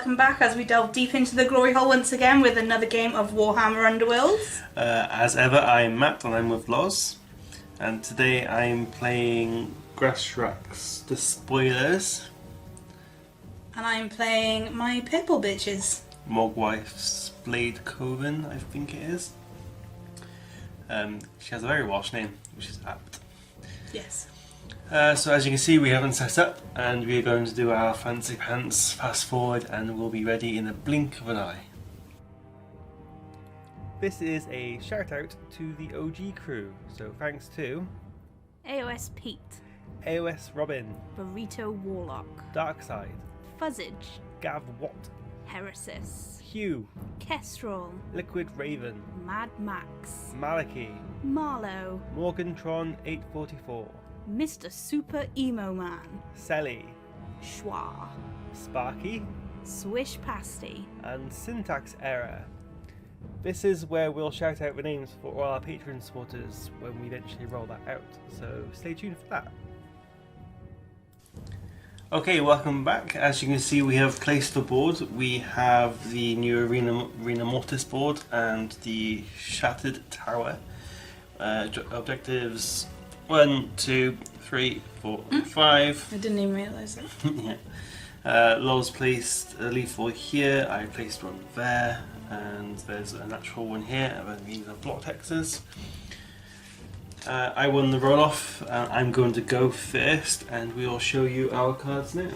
welcome back as we delve deep into the glory hole once again with another game of Warhammer Underworlds. As ever, I'm Matt and I'm with Loz, and today I'm playing Grashrakk's Despoilers. And I'm playing my purple bitches. Morgwaeth's Blade Coven, I think it is. She has a very Welsh name, which is apt. Yes. So as you can see, we haven't set up, and we're going to do our fancy pants fast forward, and we'll be ready in a blink of an eye. This is a shout out to the OG crew, so thanks to AOS Pete, AOS Robin, Burrito Warlock, Darkside, Fuzzage, Gav Watt, Heresis, Hugh, Kestrel, Liquid Raven, Mad Max, Maliki, Marlow, Morgantron 844, Mr. Super Emo Man, Selly, Schwa, Sparky, Swish Pasty, and Syntax Error. This is where we'll shout out the names for all our Patreon supporters when we eventually roll that out, so stay tuned for that. Okay, welcome back. As you can see, we have placed the board. We have the new Arena Mortis board and the Shattered Tower. Objectives 1, 2, 3, 4, 5. I didn't even realise that. Yeah. Loz placed a lethal here, I placed one there, and there's a natural one here, and these are block hexes. I won the roll off, and I'm going to go first, and we'll show you our cards now.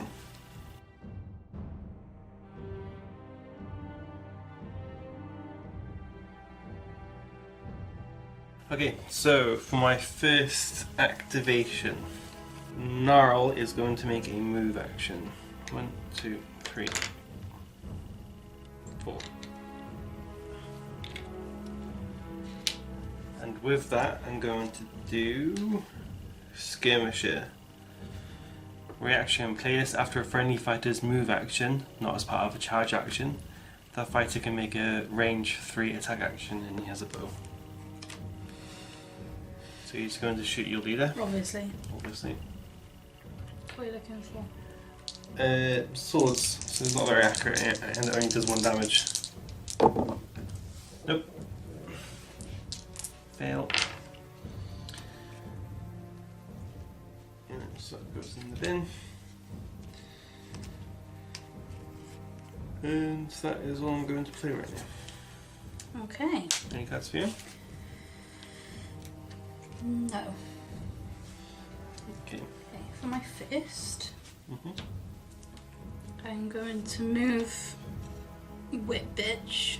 Okay, so for my first activation, Gnarl is going to make a move action. 1, 2, 3, 4. And with that, I'm going to do Skirmisher. Reaction: play this after a friendly fighter's move action, not as part of a charge action. That fighter can make a range 3 attack action, and he has a bow. So he's going to shoot your leader. Obviously. Obviously. What are you looking for? Swords, so it's not very accurate, and it only does 1 damage. Nope. Fail. And so that goes in the bin. And that is all I'm going to play right now. Okay. Any cards for you? No. Okay. Okay, for my first, Mm-hmm. I'm going to move Whip Bitch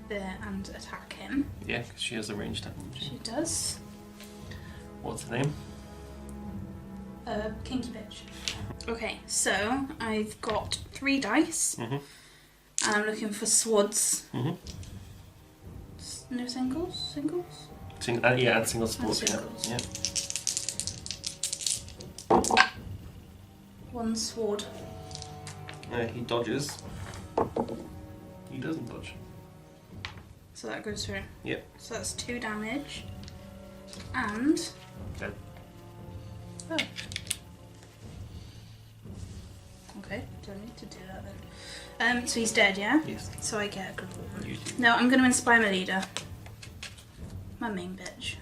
there and attack him. Yeah, because she has a ranged attack. She does. What's the name? Kinky Bitch. Okay, so I've got 3 dice, Mm-hmm. and I'm looking for swords. Mm-hmm. No singles? Singles? Yeah, and single sports. And Yeah. singles. Yeah. 1 sword. He dodges. He doesn't dodge. So that goes through. Yep. So that's 2 damage. And... Dead. Oh. Okay, don't need to do that then. So he's dead, yeah? Yes. So I get a good one. You do. No, I'm going to inspire my leader. My main bitch.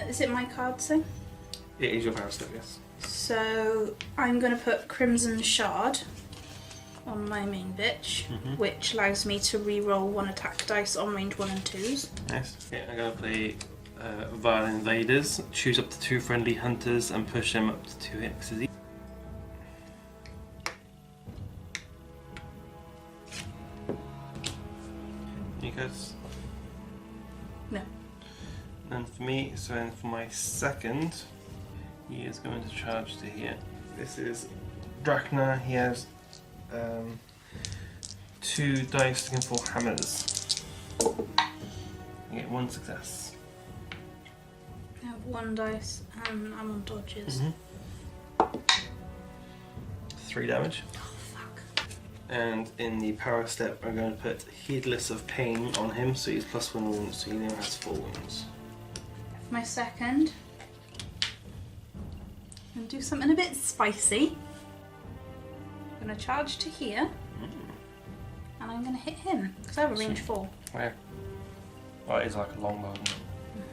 Is it my card thing? It is your power step, yes. So I'm going to put Crimson Shard on my main bitch, which allows me to re-roll 1 attack dice on range 1 and 2s. Nice. Yeah, I'm going to play Vile Invaders. Choose up to 2 friendly hunters and push them up to 2 hexes each. You guys? No. And for me, so then for my second, he is going to charge to here. This is Drachna. He has 2 dice looking for hammers. You get 1 success. I have 1 dice and I'm on dodges. 3 damage. Oh, fuck. And in the power step, I'm going to put Heedless of Pain on him, so he's +1 wounds, so he now has 4 wounds. For my second, I'm going to do something a bit spicy. I'm going to charge to here. And I'm going to hit him, because I have a range 4. Yeah. Well, it is like a long bow, isn't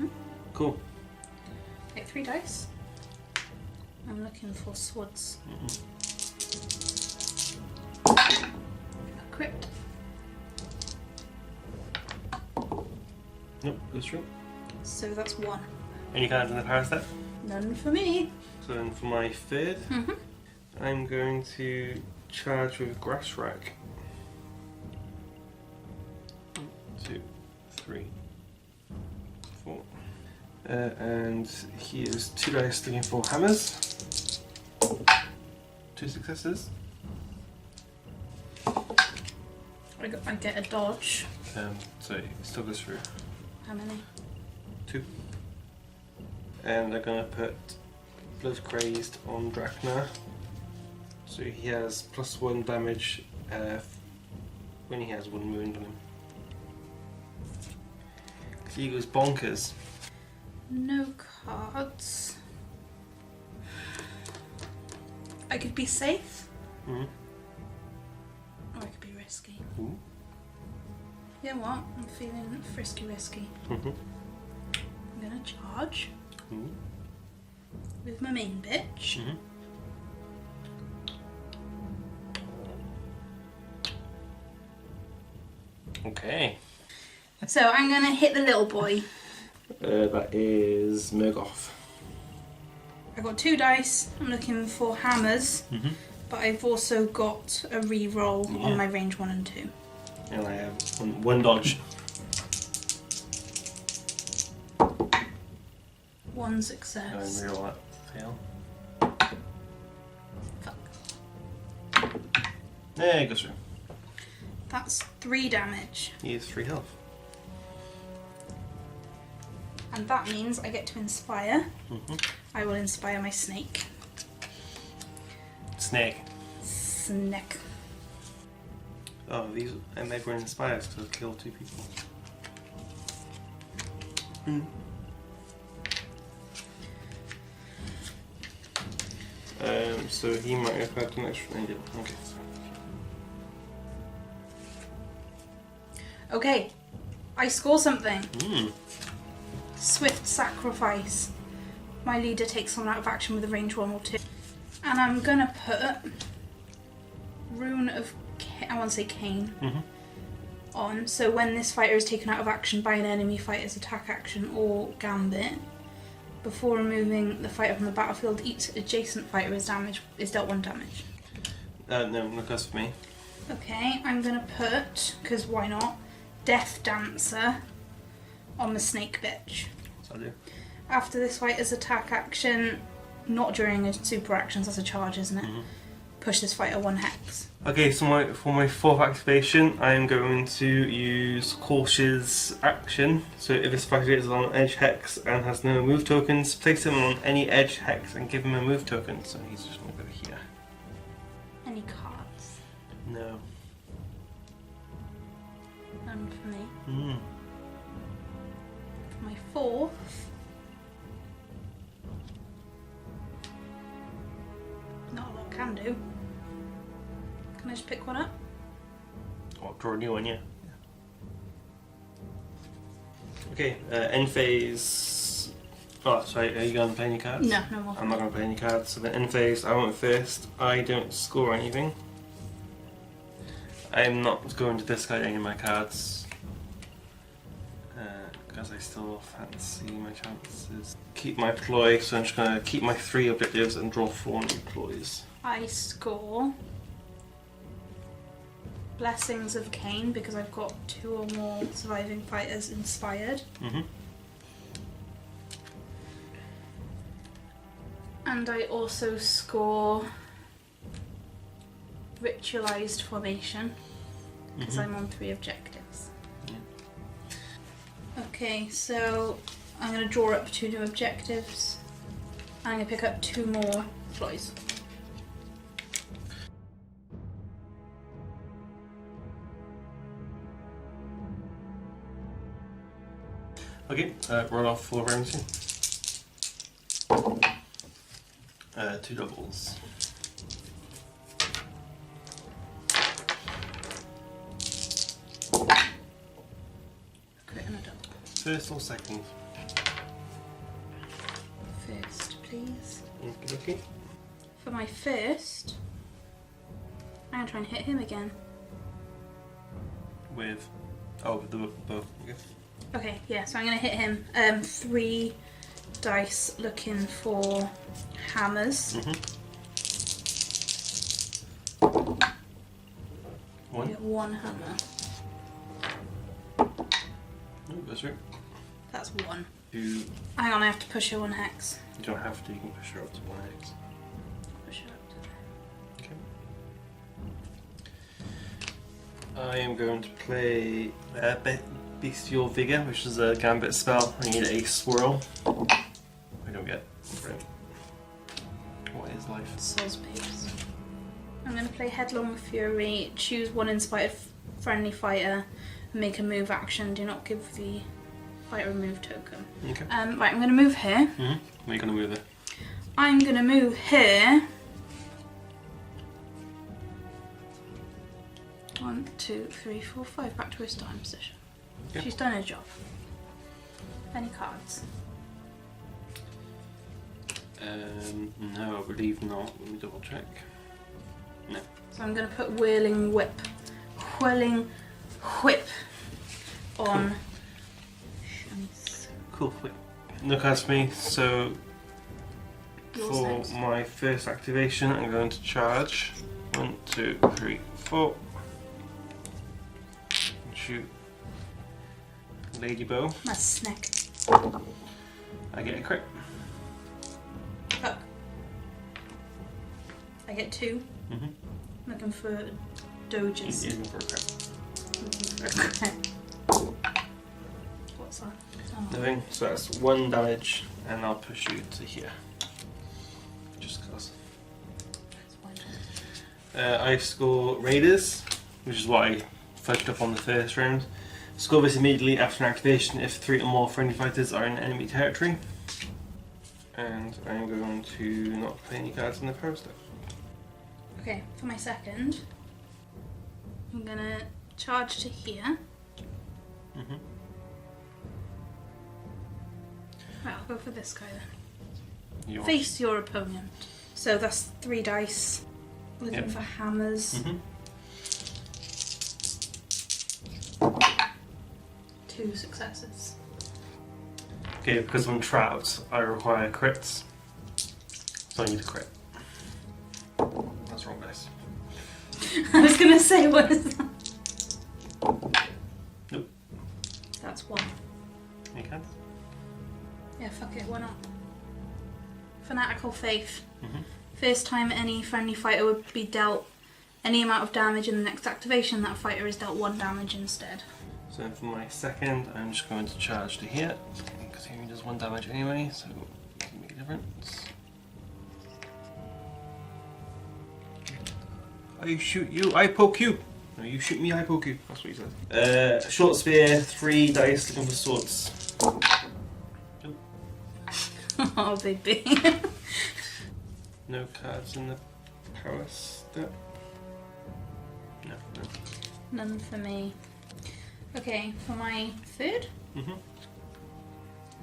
it? Cool. Take 3 dice. I'm looking for swords. A crit. Nope, goes through. So that's 1. Any cards in the power step? None for me. So then for my third, I'm going to charge with Grashrakk. 1, 2, 3, 4. And he is 2 dice looking for hammers. 2 successes. I get a dodge. So it still goes through. How many? 2. And I'm going to put Blood Crazed on Drachna. So he has +1 damage when he has 1 wound on him. So he goes bonkers. No cards. I could be safe. Or I could be risky. Ooh. You know what? I'm feeling frisky risky. I'm gonna charge with my main bitch. Okay. So I'm gonna hit the little boy. That is Morgwaeth. I got 2 dice. I'm looking for hammers, but I've also got a re-roll on my range 1 and 2. And I have one dodge. 1 success. And reroll that fail. Fuck. There it goes through. That's 3 damage. He has 3 health. And that means I get to inspire. I will inspire my snake. Snake. Snake. Oh, these and they were inspired to kill 2 people. So he might have had an extra angel. Okay. Okay, I score something. Mm. Swift sacrifice. My leader takes someone out of action with a range 1 or 2. And I'm gonna put Rune of I want to say Cain on. So when this fighter is taken out of action by an enemy fighter's attack action or gambit, before removing the fighter from the battlefield, each adjacent fighter is dealt 1 damage. No goes for me. Okay, I'm gonna put, because why not, Death Dancer on the snake bitch. So I do. After this fighter's attack action, not during a super action, so that's a charge, isn't it? Push this fighter 1 hex. Okay, so for my 4th activation, I am going to use Cautious action. So if this fighter is on edge hex and has no move tokens, place him on any edge hex and give him a move token. So he's just going to go here. Any cards? No. None for me. For my 4th, not a lot can do. Can I just pick one up? Oh, draw a new one, yeah. Okay, end phase. Oh, sorry, are you going to play any cards? No, no more. I'm not going to play any cards. So then end phase, I went first. I don't score anything. I'm not going to discard any of my cards. Because I still fancy my chances. Keep my ploy, so I'm just going to keep my 3 objectives and draw 4 new ploys. I score Blessings of Cain because I've got 2 or more surviving fighters inspired. And I also score Ritualized Formation because I'm on 3 objectives. Okay, so I'm going to draw up 2 new objectives. I'm going to pick up 2 more ploys. Okay, roll off 4 rounds. 2 doubles. First or second? First, please. Okay. For my first, I'm going to try and hit him again. With? Oh, with the bow. Okay. Okay, yeah, so I'm going to hit him. 3 dice looking for hammers. I get 1 hammer. Oh, that's right. That's 1. You Hang on, I have to push her 1 hex. don't have to, you can push her up to 1x. Push her up to Okay. I am going to play Bestial Vigor, which is a gambit spell. I need a swirl. I don't get. Right. What is life? Soul's Pace. I'm going to play Headlong Fury, choose 1 inspired friendly fighter, and make a move action. Do not give the fighter a move token. Okay. Right, I'm going to move here. Where are you going to move it? I'm going to move here. 1, 2, 3, 4, 5. Back to her starting position. Okay. She's done her job. Any cards? No, I believe not. Let me double check. No. So I'm going to put Whirling Whip on Shanice. Cool. Wait. No cards for me. So Yours for next. my first activation, I'm going to charge. 1, 2, 3, 4. And shoot. Lady Bow. My snack. I get a crit. Fuck. I get 2. Mm-hmm. Looking for doges. Even for a crit. What's that? Oh. Nothing. So that's 1 damage, and I'll push you to here. Just cause. That's fine. I score Raiders, which is what I fudged up on the first round. Score this immediately after an activation if 3 or more friendly fighters are in enemy territory. And I'm going to not play any cards in the power step. Okay, for my second, I'm gonna charge to here. Mm-hmm. Right, I'll go for this guy then. Yours. Face your opponent. So that's 3 dice. Looking Yep. for hammers. Mm-hmm. 2 successes. Okay, because I'm trapped, I require crits. So I need a crit. That's wrong, guys. I was gonna say, what is that? Nope. That's 1. You can. Yeah, fuck it, why not? Fanatical Faith. Mm-hmm. First time any friendly fighter would be dealt any amount of damage in the next activation, that fighter is dealt 1 damage instead. So for my second, I'm just going to charge to here, because he only does 1 damage anyway, so it doesn't make a difference. I shoot you, I poke you! No, you shoot me, I poke you. That's what he says. Short spear, 3 dice looking for swords. Oh, baby. No cards in the power step. No. None for me. Okay, for my third, Mm-hmm.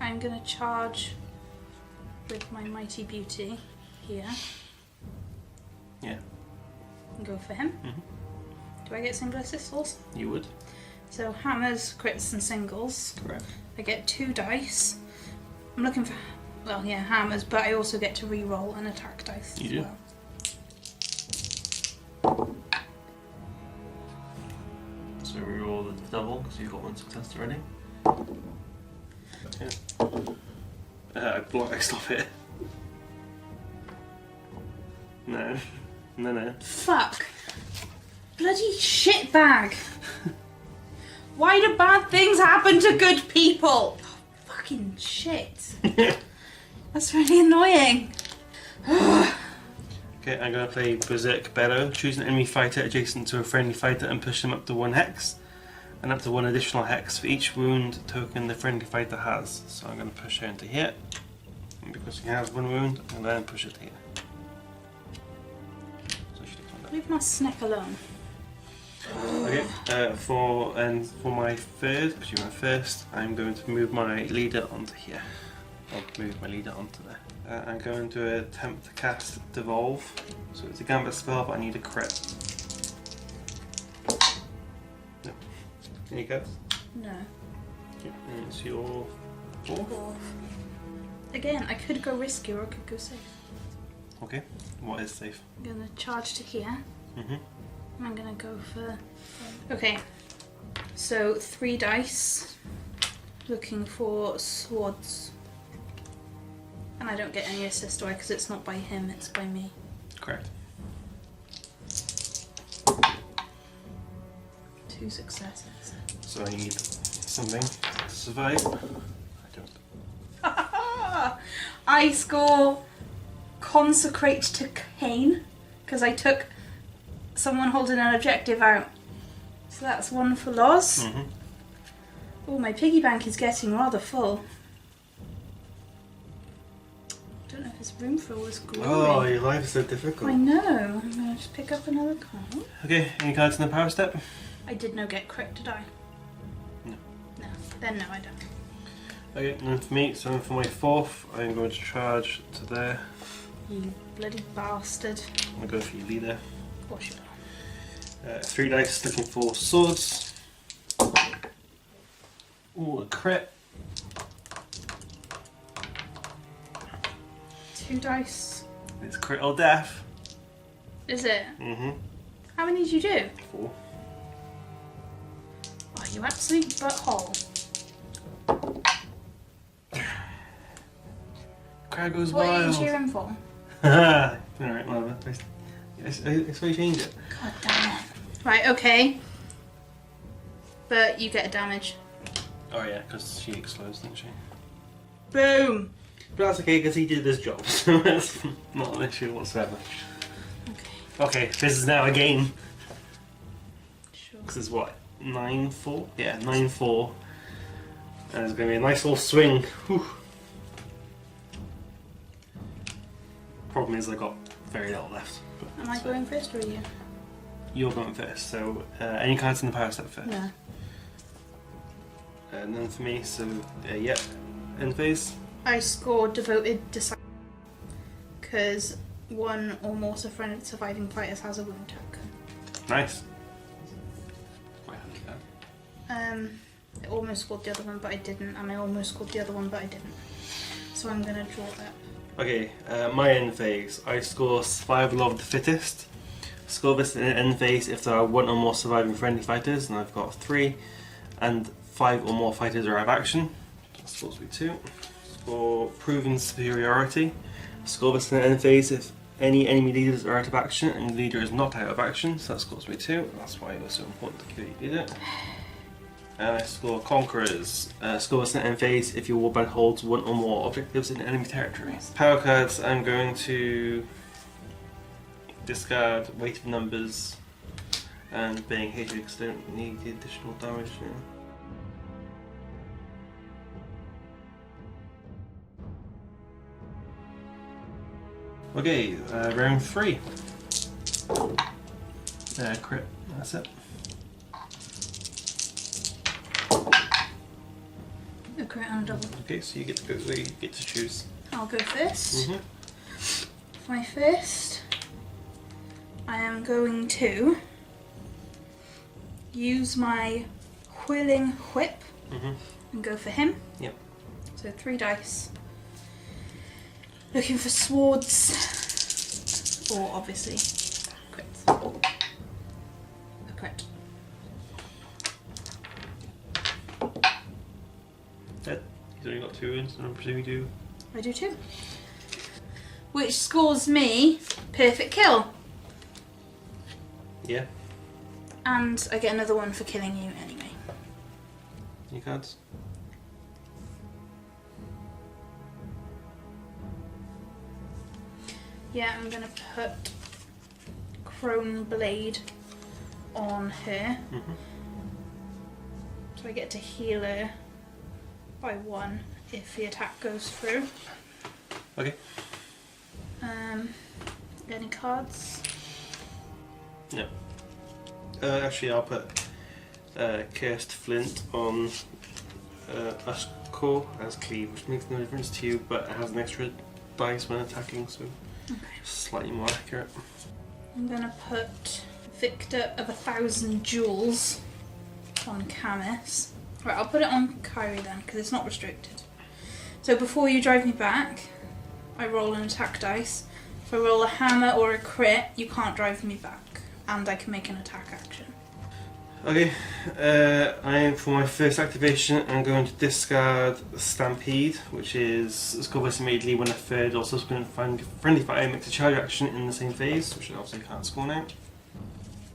I'm gonna charge with my Mighty Beauty here Yeah. and go for him. Mm-hmm. Do I get single assists also? You would. So hammers, crits and singles. Correct. I get 2 dice. I'm looking for, well, yeah, hammers, but I also get to re-roll an attack dice You as do. well. So we roll the double, because you've got 1 success already. Yeah. I stop it. No. No. Fuck! Bloody shitbag! Why do bad things happen to good people? Oh, fucking shit. That's really annoying. Okay, I'm going to play Berserk Bellow. Choose an enemy fighter adjacent to a friendly fighter and push them up to 1 hex. And up to 1 additional hex for each wound token the friendly fighter has. So I'm going to push her into here. And because he has 1 wound, I'm going to push it here. So she takes 1 damage. Leave my snack alone. Okay, for my third, because you went first, I'm going to move my leader onto here. I'll move my leader onto there. I'm going to attempt to cast Devolve. So it's a gambit spell, but I need a crit. No. Any cards? No. Yeah, and it's your fourth. Again, I could go risky or I could go safe. Okay, what is safe? I'm gonna charge to here. Mm-hmm. And I'm gonna go for... Okay, so 3 dice. Looking for swords. And I don't get any assist, do I? Because it's not by him, it's by me. Correct. 2 successes. So I need something to survive. I don't. I score Consecrate to Cain because I took someone holding an objective out. So that's 1 for loss. Mm-hmm. Oh, my piggy bank is getting rather full. I don't know if there's room for all this glory. Oh, your life is so difficult. I know. I'm going to just pick up another card. Okay, any cards in the power step? I did no get crit, did I? No. No. Then no, I don't. Okay, and then for me, so for my fourth, I'm going to charge to there. You bloody bastard. I'm going to go for your leader. Of course you are. 3 dice looking for swords. Ooh, a crit. 2 dice. It's crit or death. Is it? Mm-hmm. How many did you do? 4. Oh, you absolute butthole. Crowd goes What are you wild. cheering for? Alright, whatever. It's why you change it. God damn it. Right, okay. But you get a damage. Oh yeah, because she explodes, didn't she? Boom! But that's okay, because he did his job, so that's not an issue whatsoever. Okay, Okay, this is now a game. sure. This is what? 9-4? Yeah, 9-4. And it's going to be a nice little swing. Whew. Problem is I got very little left. But Am I so going first or are you? You're going first, so any cards in the power step first. No. And then for me, so yep, end phase. I scored Devoted Disciple because 1 or more surviving fighters has a wound token. Nice. Quite happy with that. I almost scored the other one, but I didn't, and I almost scored the other one, but I didn't. So I'm gonna draw that. Okay, my end phase. I score Survival of the Fittest. Score this in end phase if there are 1 or more surviving friendly fighters, and I've got 3, and 5 or more fighters are out of action. That's supposed to be 2. Score Proven Superiority. Score this in end phase if any enemy leaders are out of action and the leader is not out of action, so that's supposed to be 2. That's why it was so important to kill your leader. And I score Conquerors. Score this in end phase if your warband holds 1 or more objectives in enemy territory. Power cards, I'm going to discard Weight of Numbers and Being Hated because I don't need the additional damage now. Okay, round 3. Crit, that's it. A crit and a double. Okay, so you get to go. You get to choose. I'll go first. Mhm. For my first, I am going to use my Whirling Whip Mhm. and go for him. Yep. So 3 dice. Looking for swords, or obviously crits. A crit. Dead. He's only got 2 wounds, and I'm presuming you do. I do too. Which scores me perfect kill. Yeah. And I get another one for killing you anyway. Any cards? Yeah, I'm gonna put Crone Blade on her. Mhm. So I get to heal her by 1 if the attack goes through. Okay. Any cards? No. Actually, I'll put Cursed Flint on Ushcore as cleave, which makes no difference to you, but it has an extra dice when attacking, so slightly more accurate. I'm gonna put Victor of 1,000 Jewels on Camus. Right, I'll put it on Kyrie then, because it's not restricted. So before you drive me back, I roll an attack dice. If I roll a hammer or a crit, you can't drive me back, and I can make an attack action. Okay, for my first activation, I'm going to discard Stampede, which is scores immediately when a third or subsequent friendly fire makes a charge action in the same phase, which I obviously can't score now.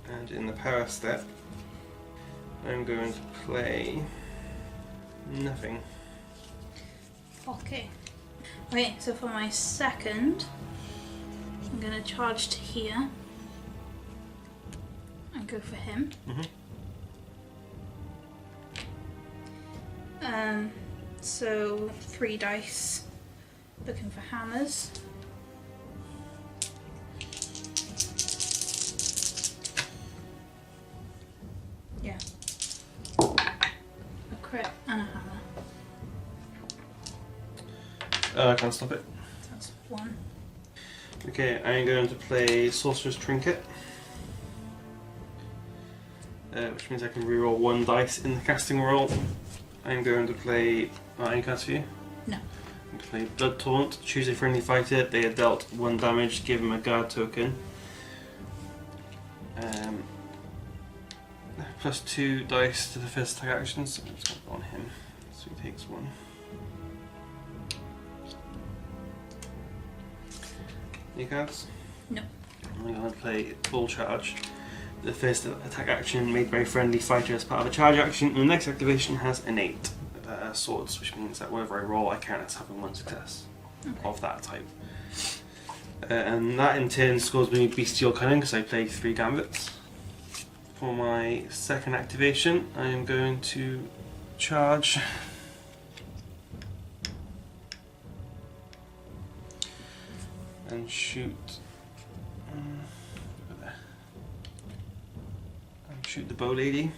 And in the power step, I'm going to play nothing. Okay. Okay, so for my second, I'm going to charge to here and go for him. So 3 dice, looking for hammers. Yeah. A crit and a hammer. I can't stop it. That's 1. Okay, I'm going to play Sorcerer's Trinket, which means I can reroll 1 dice in the casting roll. I'm going to play. Any cards for you? No. I'm going to play Blood Taunt. Choose a friendly fighter. They are dealt 1 damage. Give them a guard token. Plus 2 dice to the first attack action. So I'm just going to go on him. So he takes 1. Any cards? No. I'm going to play Full Charge. The first attack action made by a friendly fighter as part of a charge action, and the next activation has innate swords, which means that whenever I roll, I count as having 1 success of that type. And that in turn scores me Bestial Cunning because I play 3 gambits. For my second activation, I am going to charge. And shoot. Shoot the bow lady.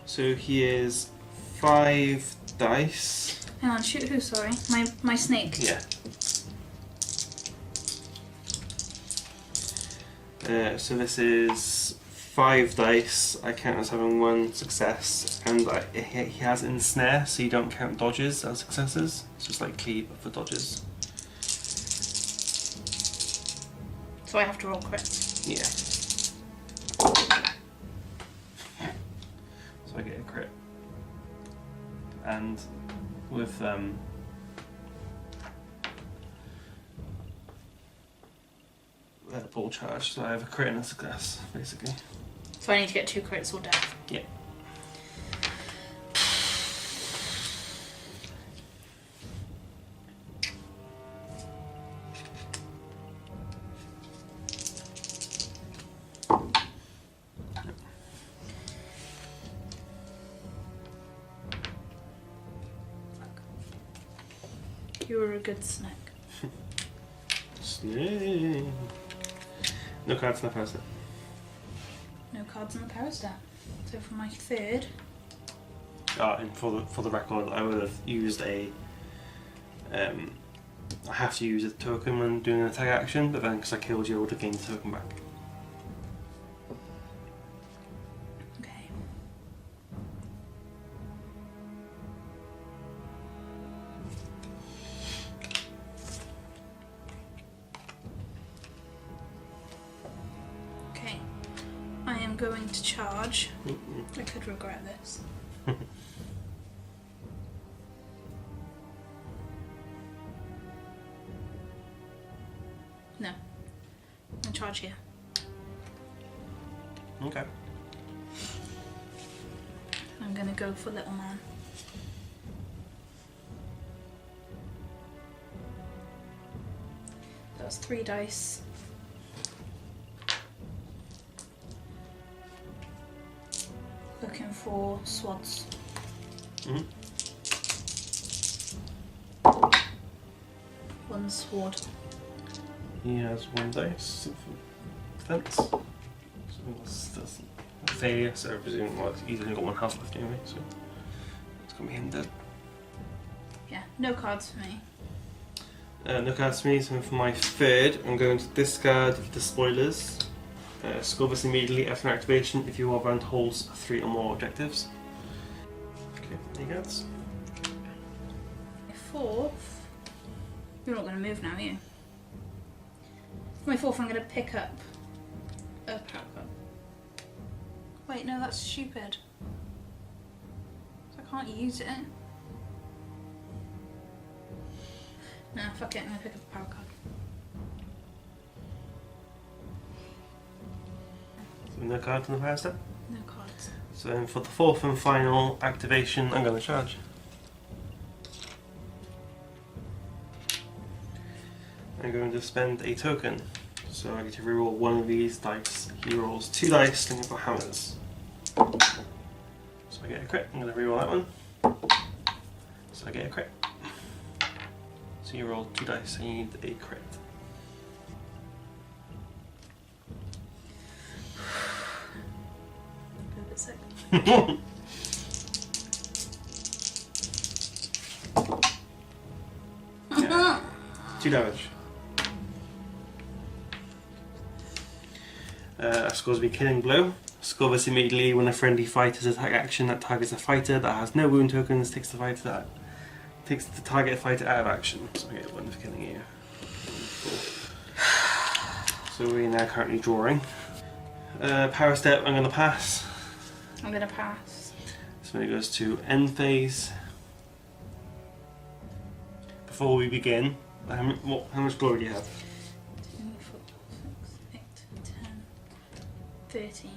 So he is 5 dice. Hang on, shoot who, sorry? My snake. Yeah. So this is 5 dice. I count as having 1 success, and he has ensnare, so you don't count dodges as successes. It's just like cleave for dodges. So I have to roll crits. Yeah. So I get a crit. And with ball charge, so I have a crit and a success, basically. So I need to get 2 crits or death. Yeah. You were a good snack. Snake. No cards in the power step. No cards in the power step. So for my third, And for the record, I would have used a. I have to use a token when doing an attack action, but then because I killed you, I would have gained the token back. okay. Okay. I am going to charge. I could regret this. No. I charge here. Okay. I'm gonna go for little man. That's 3 dice. Looking for swads. Mm-hmm. 1 sword. He has 1 dice for defense. So That's a failure, so I presume he's only got 1 health left anyway, so it's gonna be him dead. Yeah, no cards for me. No cards for me, so for my third, I'm going to discard Despoilers. Score this immediately after an activation if your round holds 3 or more objectives. Okay, there you go. My fourth. You're not going to move now, are you? For my fourth, I'm going to pick up a power card. Wait, no, that's stupid. I can't use it. Nah, fuck it, I'm going to pick up a power card. No cards on the power step? No cards. So for the fourth and final activation, I'm going to charge. I'm going to spend a token. So I get to reroll 1 of these dice. He rolls 2 dice, and I've got hammers. So I get a crit. I'm going to reroll that one. So I get a crit. So you roll 2 dice, and you need a crit. A bit sick. Yeah. 2 damage. Scores be Killing Blow. Score this immediately when a friendly fighter's attack action that targets a fighter that has no wound tokens takes the target fighter out of action. So I get 1 for killing you. 4. So we're now currently drawing. Power step, I'm going to pass. I'm going to pass. So when it goes to end phase. Before we begin, how much glory do you have? 2, 4, 6, 8, 10, 13.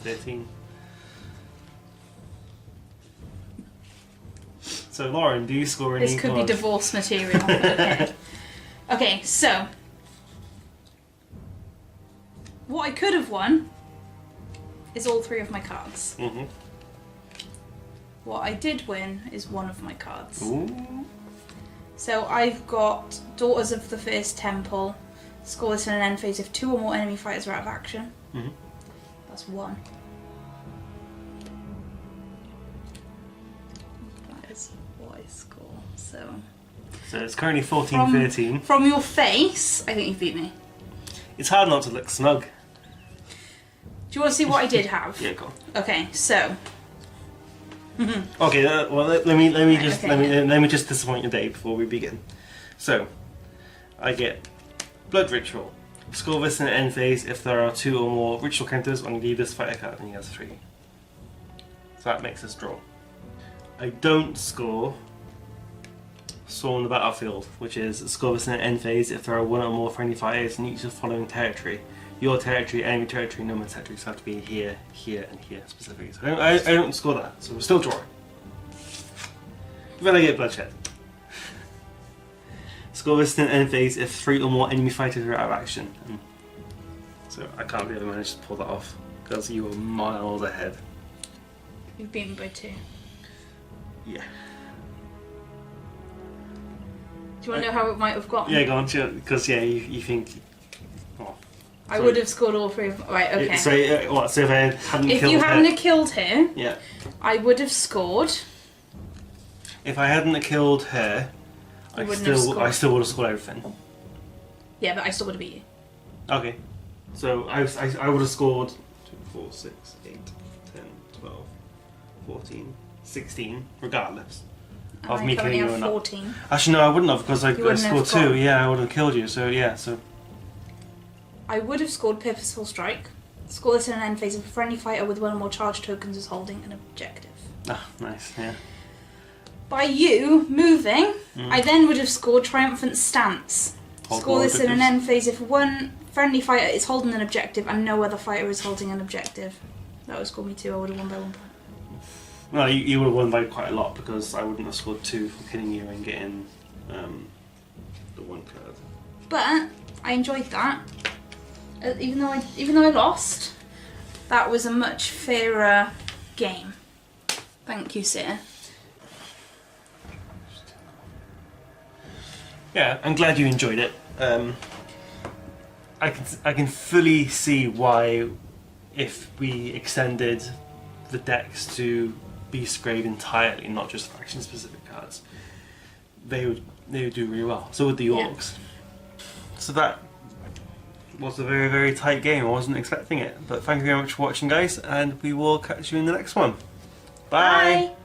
13. So Lauren, do you score any This could glory? be divorce material. Okay. Okay, so what I could have won is all 3 of my cards. Mm-hmm. What I did win is 1 of my cards. Ooh. So I've got Daughters of the First Temple. Score this in an end phase if 2 or more enemy fighters are out of action. Mm-hmm. That's 1. That is what I score. So it's currently 14-13. From your face, I think you've beat me. It's hard not to look smug. Do you want to see what I did have? Yeah, go on. Okay, so Okay, well let me just okay. let me just disappoint your day before we begin. So, I get Blood Ritual. Score this in the end phase if there are 2 or more ritual counters on leader's fighter card, and he has 3. So that makes us draw. I don't score Swarm the Battlefield, which is score this in the end phase if there are 1 or more friendly fighters in each of the following territory. Your territory, enemy territory, no more territories have to be here, here, and here specifically. So I don't score that, so we're still drawing. Then I get Bloodshed. Score this in end phase if 3 or more enemy fighters are out of action. So I can't believe I managed to pull that off, because you were miles ahead. you've beaten me by 2. Yeah. Do you want to know how it might have gone? Yeah, go on, because you think... Oh, I would have scored all 3 of... Right, okay. So if I hadn't If killed you her... hadn't have killed her, Yeah. I would have scored. If I hadn't killed her, You wouldn't have scored. I still would have scored everything. Yeah, but I still would have beat you. Okay. So I would have scored 2, 4, 6, 8, 10, 12, 14, 16, regardless And of I me currently killing you have or not. 14. Actually, no, I wouldn't have, because I wouldn't have scored 2. got- Yeah, I would have killed you. So yeah, so I would have scored Purposeful Strike. Score this in an end phase if a friendly fighter with 1 or more charge tokens is holding an objective. nice. Yeah. By you moving, Mm. I then would have scored Triumphant Stance. Hold Score more this in an objectives. end phase if 1 friendly fighter is holding an objective and no other fighter is holding an objective. That would score me 2. I would have won by 1 point. Well, you would have won by quite a lot, because I wouldn't have scored 2 for killing you and getting the 1 card. But I enjoyed that. Even though I lost, that was a much fairer game. Thank you, sir. Yeah, I'm glad you enjoyed it. I can fully see why, if we extended the decks to Beastgrave entirely, not just faction specific cards, they would do really well. So would the orcs. So that was a very, very tight game. I wasn't expecting it, but thank you very much for watching, guys, and we will catch you in the next one. Bye. Bye.